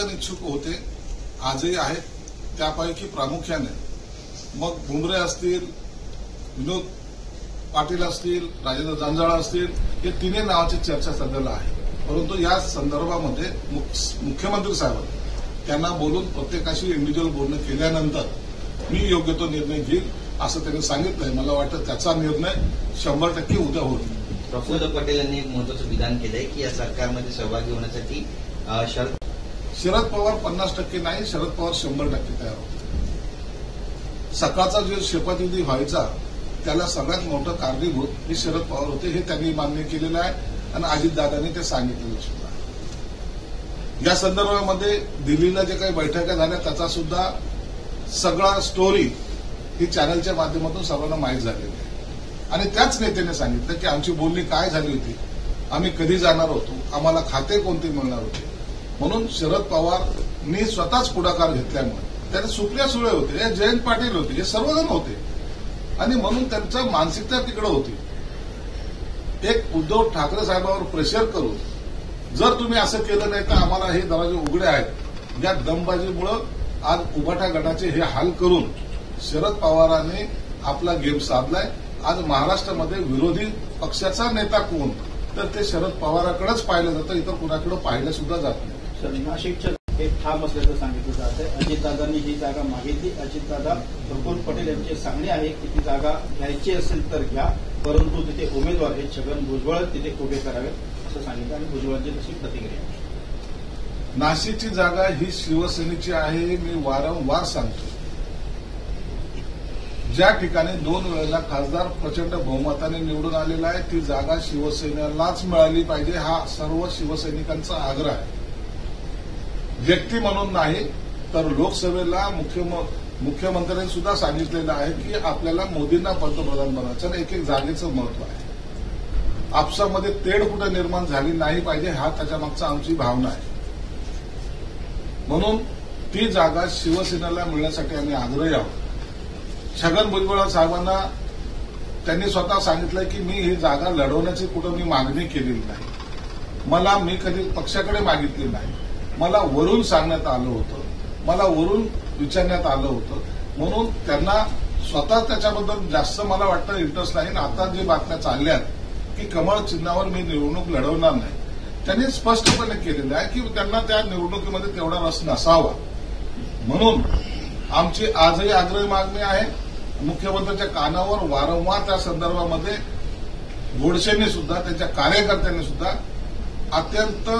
सर्वजण इच्छुक होते, आजही आहेत. त्यापैकी प्रामुख्याने मग भुमरे असतील, विनोद पाटील असतील, राजेंद्र जंजाळा असतील, हे तिन्ही नावाची चर्चा सध्याला आहे. परंतु या संदर्भामध्ये मुख्यमंत्री साहेबांनी त्यांना बोलून प्रत्येकाशी इंडिव्हिज्युअल बोलणं केल्यानंतर मी योग्य तो निर्णय घेईल असं त्यांनी सांगितलंय. मला वाटतं त्याचा निर्णय 100% उद्या होईल. प्रफुल्ल पटेल यांनी एक महत्वाचं विधान केलंय की या सरकारमध्ये सहभागी होण्यासाठी शरद पवार 50% नाही, शरद पवार 100% तयार होते. सकाळचा जो शपथविधी व्हायचा त्याला सगळ्यात मोठं कारणीभूत हे शरद पवार होते, हे त्यांनी मान्य केलेलं आहे आणि अजितदादांनी ते सांगितलेलं सुद्धा. या संदर्भामध्ये दिल्लीला जे काही बैठका झाल्या त्याचा सुद्धा सगळा स्टोरी ही चॅनलच्या माध्यमातून सर्वांना माहीत झालेली आहे. आणि त्याच नेत्याने सांगितलं की आमची बोलणी काय झाली होती, आम्ही कधी जाणार होतो, आम्हाला खाते कोणते मिळणार होते. म्हणून शरद पवारनी स्वतःच पुढाकार घेतल्यामुळे त्याने सुप्रिया सुळे होते, हे जयंत पाटील होते, हे सर्वजण होते आणि म्हणून त्यांचं मानसिकता तिकडे होती. एक उद्धव ठाकरे साहेबांवर प्रेशर करून जर तुम्ही असं केलं नाही तर आम्हाला हे दरवाजे उघडे आहेत, या दमबाजीमुळे आज उभाटा गटाचे हे हाल करून शरद पवारांनी आपला गेम साधलाय. आज महाराष्ट्रामध्ये विरोधी पक्षाचा नेता कोण, तर ते शरद पवाराकडेच पाहिलं जातं, इतर कुणाकडे पाहिलं सुद्धा जात नाही. नाशिकच्या हे ठाम असल्याचं सांगितलं जात आहे. अजितदादांनी ही जागा मागितली. अजितदादा प्रफुल्ल पटेल यांचे सांगणे आहे की ती जागा घ्यायची असेल तर घ्या, परंतु तिथे उमेदवार हे छगन भुजबळ तिथे उभे करावेत असं सांगितलं आणि भुजबळांची तशी प्रतिक्रिया. नाशिकची जागा ही शिवसेनेची आहे. मी वारंवार सांगतो, ज्या ठिकाणी 2 वेळेला खासदार प्रचंड बहुमताने निवडून आलेला आहे ती जागा शिवसेनेलाच मिळाली पाहिजे, हा सर्व शिवसैनिकांचा आग्रह आहे. व्यक्ती म्हणून नाही तर लोकसभेला मुख्यमंत्र्यांनी सुद्धा सांगितलेलं आहे की आपल्याला मोदींना पंतप्रधान बनायचं, एक एक जागेचं महत्व आहे. आपसामध्ये तेढ कुठे निर्माण झाली नाही पाहिजे, हा त्याच्या मागचा आमची भावना आहे. म्हणून ती जागा शिवसेनेला मिळण्यासाठी आम्ही आग्रही आहोत. छगन भुजबळ साहेबांना त्यांनी स्वतः सांगितलंय की मी ही जागा लढवण्याची कुठं मी मागणी केलेली नाही, मी कधी पक्षाकडे मागितली नाही, मला वरून सांगण्यात आलं होतं, मला वरून विचारण्यात आलं होतं. म्हणून त्यांना स्वतः त्याच्याबद्दल जास्त मला वाटतं इंटरेस्ट नाही. आता जे बातम्या चालल्यात की कमळ चिन्हावर मी निवडणूक लढवणार नाही, त्यांनी स्पष्टपणे केलेलं आहे की त्यांना त्या निवडणुकीमध्ये तेवढा रस नसावा. म्हणून आमची आजही आग्रही मागणी आहे. मुख्यमंत्र्यांच्या कानावर वारंवार त्या संदर्भामध्ये गोडसेंनी सुद्धा त्यांच्या कार्यकर्त्यांनी सुद्धा अत्यंत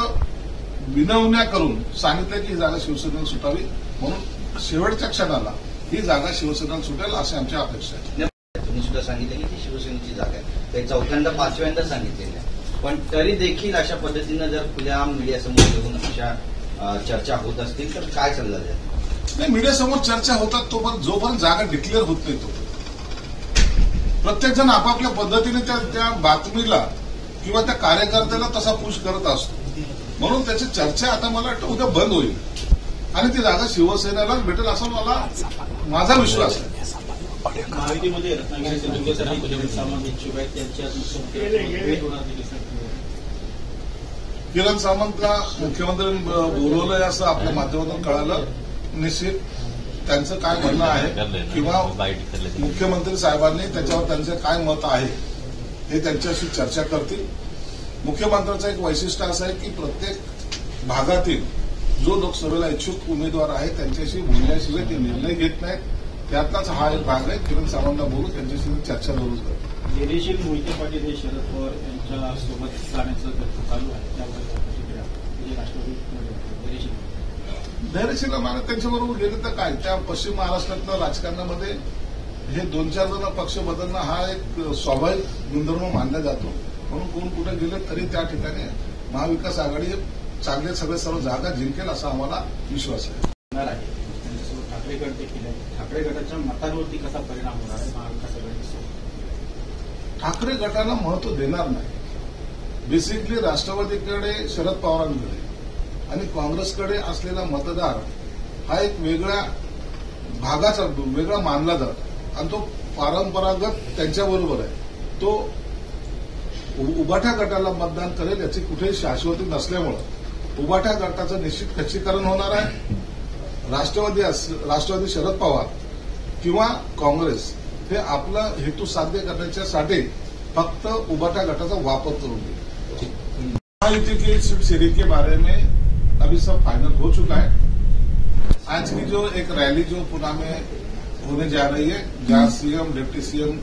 विनवण्या करून सांगितलं की ही जागा शिवसेनेला सुटावी. म्हणून शेवटच्या क्षणाला ही जागा शिवसेनेला सुटेल अशी आमची अपेक्षा आहे. तुम्ही सुद्धा सांगितलं की ती शिवसेनेची जागा आहे, ते 4थ्यांदा 5व्यांदा सांगितलेलं आहे. पण तरी देखील अशा पद्धतीनं जर खुल्या मीडियासमोर येऊन अशा चर्चा होत असतील तर काय सल्ला द्याल? नाही, मीडियासमोर चर्चा होतात तोपर्यंत जोपर्यंत जागा डिक्लेअर होत नाही तो प्रत्येकजण आपापल्या पद्धतीने त्या बातमीला किंवा त्या कार्यकर्त्याला तसा पुश करत असतो. म्हणून त्याची चर्चा आता मला वाटतं उद्या बंद होईल आणि ती जागा शिवसेनेलाच भेटेल असा माझा विश्वास आहे. महायुतीमध्ये रत्नागिरी किरण सामंत इच्छुक आहेत, किरण सामंतला मुख्यमंत्र्यांनी बोलवलंय असं आपल्या माध्यमातून कळालं. निश्चित त्यांचं काय म्हणणं आहे किंवा मुख्यमंत्री साहेबांनी त्याच्यावर त्यांचं काय मत आहे हे त्यांच्याशी चर्चा करतील. मुख्यमंत्र्यांचं एक वैशिष्ट्य असं आहे की प्रत्येक भागातील जो लोकसभेला इच्छुक उमेदवार आहे त्यांच्याशी बोलण्याशिवाय ते निर्णय घेत नाहीत. त्यातलाच हा एक भाग आहे. किरण सामंतला बोलून त्यांच्याशी चर्चा जरूर करतो. धैर्यशील मोहिते पाटील हे शरद पवार यांच्या सोबत जाण्याचं चालू आहे, त्याबद्दल प्रतिक्रिया राष्ट्रवादी धैर्यशील माने त्यांच्याबरोबर गेले तर काय, त्या पश्चिम महाराष्ट्रातल्या राजकारणामध्ये हे 2-4 जण पक्ष बदलणं हा एक स्वाभाविक गुणधर्म मानला जातो. म्हणून कोण कुठे गेले तरी त्या ठिकाणी महाविकास आघाडी चांगले सर्व जागा जिंकेल असा आम्हाला विश्वास आहे. त्यांच्यासोबत ठाकरे गट देखील आहे. ठाकरे गटाच्या मतांवरती कसा परिणाम होणार आहे महाविकास आघाडीसोबत? ठाकरे गटाला महत्व देणार नाही. बेसिकली राष्ट्रवादीकडे शरद पवारांकडे आणि काँग्रेसकडे असलेला मतदार हा एक वेगळ्या भागाचा वेगळा मानला जातो आणि तो परंपरागत त्यांच्याबरोबर आहे. तो उभाठा गटाला मतदान करेल याची कुठेही शाश्वती नसल्यामुळे उभाटा गटाचं निश्चित खच्चीकरण होणार आहे. राष्ट्रवादी शरद पवार किंवा काँग्रेस हे आपला हेतू साध्य करण्यासाठी फक्त उभाटा गटाचा वापर करून घेईल. महायुति की सीट शेयरिंग के बारे में अभी सब फाइनल हो चुका है. आज की जो एक रैली जो पुणे में होने जा रही है, जहां सीएम डिप्टी सीएम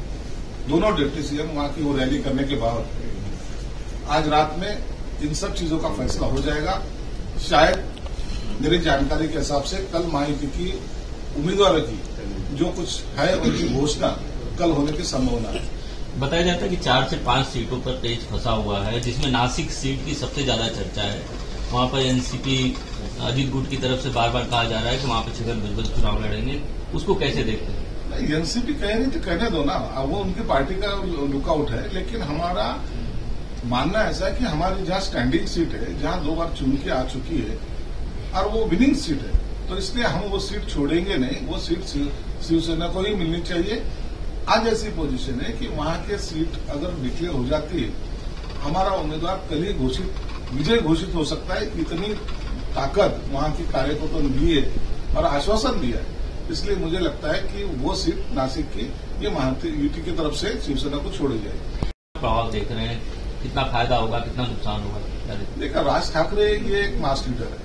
दोनों डिप्टी सीएम वहां की वो रैली करने के बाद आज रात में इन सब चीजों का फैसला हो जाएगा. शायद मेरी जानकारी के हिसाब से कल महायुति की उम्मीदवारों की जो कुछ है उनकी घोषणा कल होने की संभावना है. बताया जाता है कि 4 से 5 सीटों पर तेज फंसा हुआ है, जिसमें नासिक सीट की सबसे ज्यादा चर्चा है. वहां पर एनसीपी अजीत गुट की तरफ से बार बार कहा जा रहा है कि वहां पर छगन भुजबल चुनाव लड़ेंगे. उसको कैसे देखते हैं? एनसीपी कह रही थी, कहने दो ना, वो उनकी पार्टी का लुकआउट है. लेकिन हमारा मानना ऐसा है कि हमारी जहां स्टैंडिंग सीट है, जहां 2 बार चुन के आ चुकी है और वो विनिंग सीट है, तो इसलिए हम वो सीट छोड़ेंगे नहीं. वो सीट शिवसेना को ही मिलनी चाहिए. आज ऐसी पोजीशन है कि वहां के सीट अगर डिक्लेयर हो जाती है, हमारा उम्मीदवार कल ही विजय घोषित हो सकता है. इतनी ताकत वहां के कार्यकर्ताओं ने दी है और आश्वासन दिया है. इसलिए मुझे लगता है कि वो सीट नासिक की ये महायुति की तरफ से शिवसेना को छोड़ी जाएगी. प्रभाव देख रहे हैं, कितना फायदा होगा, कितना नुकसान होगा? देखा, राज ठाकरे ये एक मास लीडर है.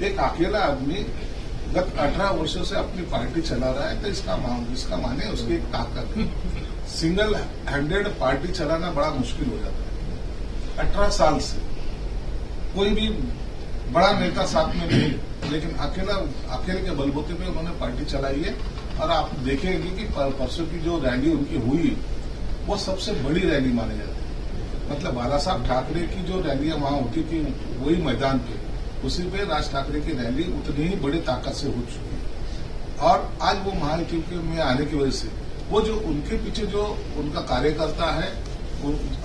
एक अकेला आदमी गत 18 वर्षों से अपनी पार्टी चला रहा है, तो इसका माने उसकी एक ताकत है. सिंगल हैंडेड पार्टी चलाना बड़ा मुश्किल हो जाता है. 18 साल से कोई भी बड़ा नेता साथ में नहीं, लेकिन अकेले के बलबूते पे उन्होंने पार्टी चलाई है. और आप देखेंगे कि परसों की जो रैली उनकी हुई वो सबसे बड़ी रैली मानी जाती है. मतलब बाला साहब ठाकरे की जो रैलियां वहां होती थी वही मैदान पे, उसी पे राज ठाकरे की रैली उतनी ही बड़ी ताकत से हो चुकी है. और आज वो महायुति में आने की वजह से वो जो उनके पीछे जो उनका कार्यकर्ता है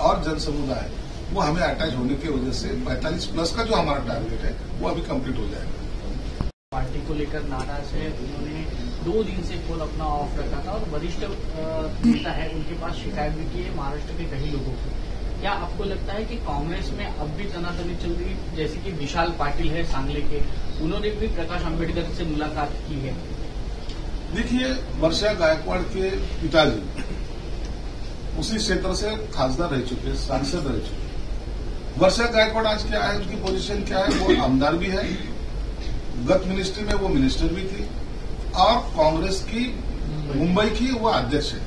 और जन समुदाय, वो हमें अटैच होने की वजह से 45+ का जो हमारा टारगेट है वो अभी कंप्लीट हो जाएगा. पार्टी को लेकर नाराज है. उन्होंने 2 दिन से पोल अपना ऑफ रखा था और वरिष्ठ नेता है, उनके पास शिकायत भी की है महाराष्ट्र के कई लोगों की. क्या आपको लगता है कि कांग्रेस में अब भी तनातनी चल रही, जैसे कि विशाल पाटिल है सांगली के, उन्होंने भी प्रकाश आंबेडकर से मुलाकात की है? देखिए, वर्षा गायकवाड़ के पिताजी उसी क्षेत्र से खासदार रह चुके, सांसद रह चुके. वर्षा गायकवाड़ आज क्या है, उनकी पोजीशन क्या है? वो आमदार भी है, गत मिनिस्ट्री में वो मिनिस्टर भी थी और कांग्रेस की मुंबई की वो अध्यक्ष है.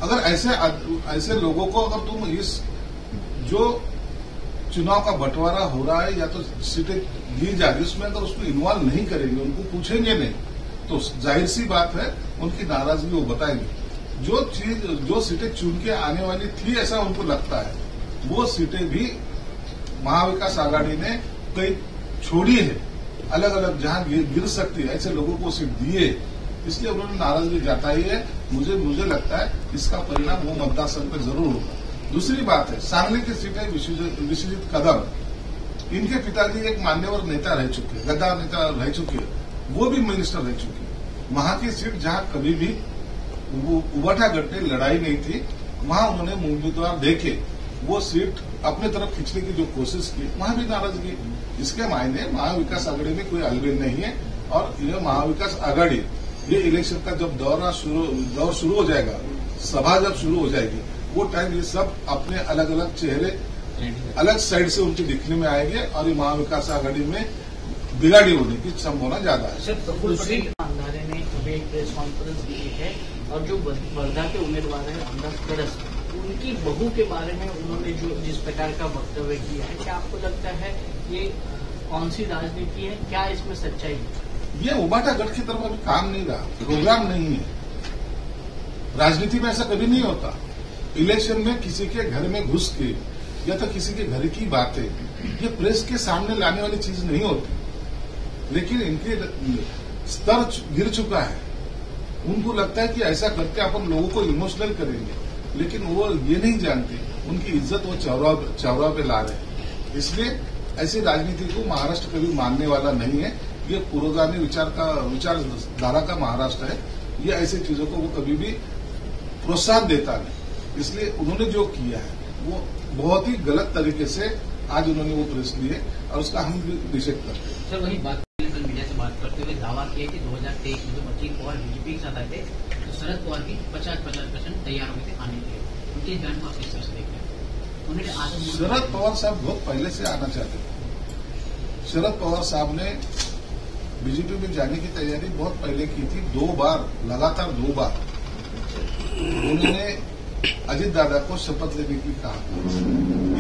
अगर ऐसे लोगों को अगर तुम इस जो चुनाव का बंटवारा हो रहा है या तो सीटें दी जा रही उसमें अगर उसको इन्वॉल्व नहीं करेंगे, उनको पूछेंगे नहीं, तो जाहिर सी बात है उनकी नाराजगी वो बताएंगे. जो सीटें चुन के आने वाली थी ऐसा उनको लगता है, वो सीटें भी महाविकास आघाड़ी ने कई छोड़ी है, अलग अलग जहां गिर सकती है ऐसे लोगों को सीट दिए, इसलिए उन्होंने नाराजगी जताई है. मुझे लगता है इसका परिणाम वो मतदार संघ पर जरूर होगा. दूसरी बात है, सांगली की सीटें विश्वजीत कदम, इनके पिताजी एक मान्यवर नेता रह चुके हैं, गद्दार नेता रह चुके हैं, वो भी मिनिस्टर रह चुके हैं. वहां की सीट जहां कभी भी उबाटा गट ने लड़ाई नहीं थी, वहां उन्होंने उम्मीदवार देके वो सीट अपने तरफ खींचने की जो कोशिश की, वहां भी नाराजगी. इसके मायने महाविकास आघाड़ी में कोई अलबेल नहीं है. और यह महाविकास आघाड़ी ये इलेक्शन का जब दौर शुरू हो जाएगा, सभा जब शुरू हो जाएगी, वो टाइम ये सब अपने अलग अलग चेहरे अलग साइड से उनके दिखने में आएंगे और ये महाविकास आघाड़ी में बिगाड़ी होने की संभावना ज्यादा है. दूसरी अंधारे ने अभी एक प्रेस कॉन्फ्रेंस दी है और जो वर्धा के उम्मीदवार है अंदाज करस, उनकी बहू के बारे में उन्होंने जो जिस प्रकार का वक्तव्य किया है, क्या आपको लगता है ये कौन सी राजनीति है, क्या इसमें सच्चाई है? ये उबाटा गढ़ की तरफ अभी काम नहीं रहा, प्रोग्राम नहीं है. राजनीति में ऐसा कभी नहीं होता. इलेक्शन में किसी के घर में घुस के या तो किसी के घर की बातें ये प्रेस के सामने लाने वाली चीज नहीं होती. लेकिन इनके स्तर गिर चुका है. उनको लगता है कि ऐसा करके अपन लोगों को इमोशनल करेंगे, लेकिन वो ये नहीं जानते उनकी इज्जत वो चौराहा पे ला रहे हैं. इसलिए ऐसी राजनीति को महाराष्ट्र कभी मानने वाला नहीं है. ये पुरोगामी विचारधारा का महाराष्ट्र है. ये ऐसी चीजों को वो कभी भी प्रोत्साहन देता नहीं. इसलिए उन्होंने जो किया है वो बहुत ही गलत तरीके से आज उन्होंने वो प्रेस ली है और उसका हम भी निषेध करते हैं। सर वही बात कल मीडिया से बात करते हुए दावा किया कि 2023 में जब अजीत पवार बीजेपी के साथ आए थे तो शरद पवार भी 50% तैयार हो गए थे आने के लिए। उनके बयान को आप किस तरह से देख रहे हैं? उन्होंने आज शरद पवार साहब बहुत पहले से आना चाहते थे। शरद पवार साहब ने बीजेपी में जाने की तैयारी बहुत पहले की थी, 2 बार, लगातार 2 बार उन्होंने अजीत दादा को शपथ लेने की कहा।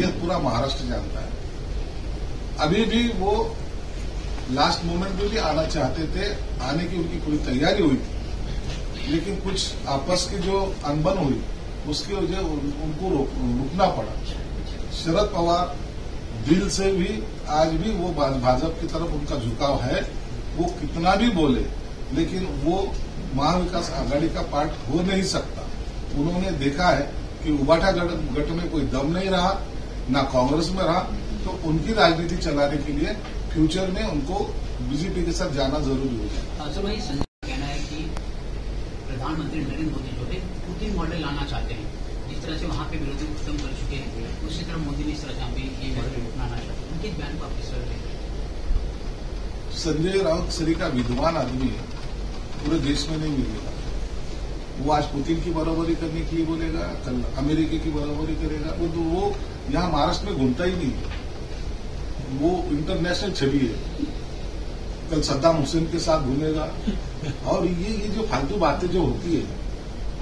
यह पूरा महाराष्ट्र जानता है। अभी भी वो लास्ट मोमेंट में भी आना चाहते थे, आने की उनकी पूरी तैयारी हुई थी, लेकिन कुछ आपस की जो अनबन हुई उसकी वजह उनको रुकना पड़ा। शरद पवार दिल से भी आज भी वो भाजपा की तरफ उनका झुकाव है। वो कितना भी बोले लेकिन वो महाविकास आघाड़ी का पार्ट हो नहीं सकता। उन्होंने देखा है कि उबाठा गठ में कोई दम नहीं रहा, ना कांग्रेस में रहा, तो उनकी राजनीति चलाने के लिए फ्यूचर में उनको बीजेपी के साथ जाना जरूरी होगा। सर वही संजय का कहना है कि प्रधानमंत्री नरेंद्र मोदी जो है पुतिन मॉडल लाना चाहते हैं। जिस तरह से वहां पे विरोधी खत्म कर चुके हैं, उसी तरह मोदी ने इस तरह से ये मॉडल अपनाना चाहते हैं। उनके बयान को आप किस तरह देखते हैं? संजय राउत सरी का विद्वान आदमी है, पूरे देश में नहीं मिलेगा। वो आज पुतिन की बराबरी करने के लिए बोलेगा, कल अमेरिका की बराबरी करेगा। वो यहाँ महाराष्ट्र में घूमता ही नहीं है। वो इंटरनेशनल छवि है। कल सद्दाम हुसैन के साथ घूमेगा। और ये जो फालतू बातें जो होती है,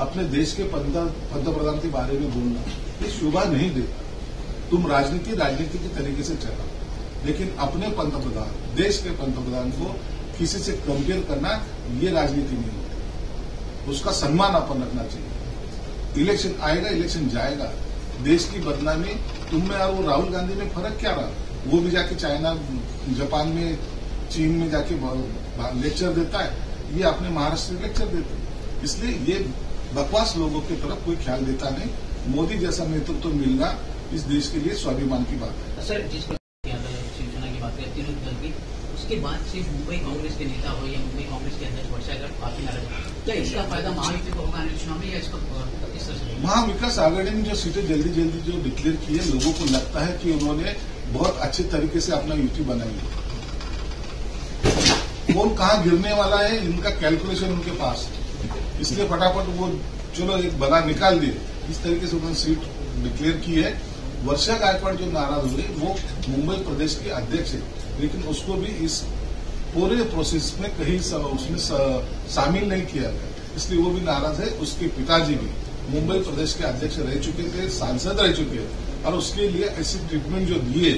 अपने देश के पंतप्रधान के बारे में बोलना, ये शोभा नहीं देता। तुम राजनीति के तरीके से चला, लेकिन अपने पंतप्रधान, देश के पंतप्रधान को किसी से कंपेयर करना, ये राजनीति नहीं होती। उसका सम्मान अपन रखना चाहिए। इलेक्शन आएगा, इलेक्शन जाएगा। देश की बदनामी तुम में और वो राहुल गांधी में फर्क क्या रहा? वो भी जाके चाइना, जापान में, चीन में जाके लेक्चर देता है, ये अपने महाराष्ट्र में लेक्चर देते हैं। इसलिए ये बकवास लोगों की तरफ कोई ख्याल देता नहीं। मोदी जैसा नेतृत्व मिलना इस देश के लिए स्वाभिमान की बात है। सर जिस पर शिवसेना की बात करें, तीनों दल की, उसके बाद से मुंबई कांग्रेस के नेता हो या मुंबई कांग्रेस के अध्यक्ष वर्षा अगर काफी नाराज, क्या इसका फायदा महायुति को होगा आने चुनाव में, या इसका इस तरह से? महाविकास आघाड़ी ने जो सीटें जल्दी जो डिक्लेयर की है, लोगों को लगता है कि उन्होंने बहुत अच्छे तरीके से अपना युति बनाई है। कौन कहां गिरने वाला है, इनका कैलकुलेशन उनके पास है। इसलिए फटाफट वो चलो एक बना निकाल दिए। इस तरीके से उन्होंने सीट डिक्लेयर की है। वर्षा गायकवाड़ जो नाराज हुई, वो मुंबई प्रदेश की अध्यक्ष है, लेकिन उसको भी इस पूरे प्रोसेस में कहीं उसमें शामिल नहीं किया गया, इसलिए वो भी नाराज है। उसके पिताजी भी मुंबई प्रदेश के अध्यक्ष रह चुके थे, सांसद रह चुके हैं, और उसके लिए ऐसी ट्रीटमेंट जो दिए,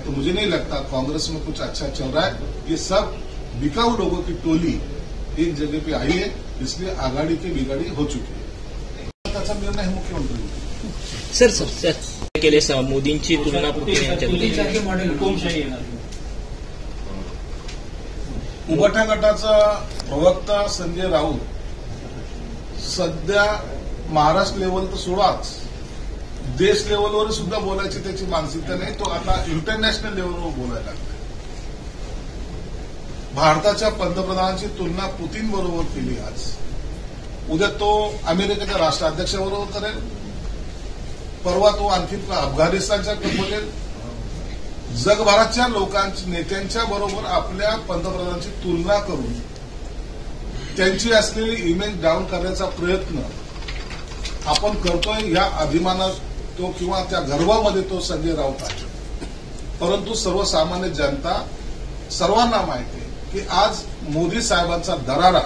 तो मुझे नहीं लगता कांग्रेस में कुछ अच्छा चल रहा है। ये सब बिकाऊ लोगों की टोली एक जगह पे आई है, इसलिए आघाडी की बिगाड़ी हो चुकी है। त्याचा निर्णय है मुख्यमंत्री। सर केले मोदींची तुलना पुतिन यांच्यात मॉडेल हुकुमशाही येणार. उबाठा गटाचा प्रवक्ता संजय राऊत सध्या महाराष्ट्र लेवल तर सोडाच, देश लेवलवर सुद्धा बोलायची त्याची मानसिकता नाही. तो आता इंटरनॅशनल लेवलवर बोलायला लागला. भारताच्या पंतप्रधानांची तुलना पुतिन बरोबर केली आज. उद्या तो अमेरिकेच्या राष्ट्राध्यक्षाबरोबर करेल, परवा तो आणखी अफगाणिस्तानच्या बोलेल. जगभराच्या लोकांच्या नेत्यांच्या बरोबर आपल्या पंतप्रधानांची तुलना करून त्यांची असलेली इमेज डाऊन करण्याचा प्रयत्न आपण करतोय. या अभिमानात तो किंवा त्या गर्वामध्ये तो संजय राऊत आहे. परंतु सर्वसामान्य जनता सर्वांना माहिती आहे की आज मोदी साहेबांचा दरारा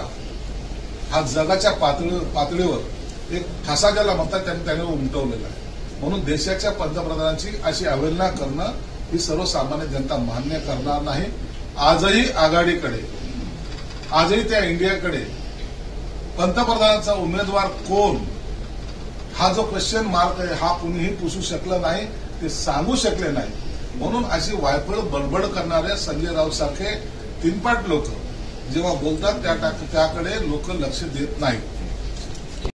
हा जगाच्या पातळीवर एक ठसा ज्याला म्हणतात त्याने उमटवलेला आहे. म्हणून देशाच्या पंतप्रधानांची अशी अवहेलना करणं ही सर्वसामान्य जनता मान्य करणार नाही. आजही आघाडीकडे, आजही त्या इंडियाकडे पंतप्रधानांचा उमेदवार कोण हा जो क्वेश्चन मार्क आहे, हा कुणीही पुसू शकलं नाही, ते सांगू शकले नाही. म्हणून अशी वायफळ बडबड करणाऱ्या संजय राऊत सारखे तीनपाट लोक जेव्हा बोलतात त्याकडे लोक लक्ष देत नाहीत.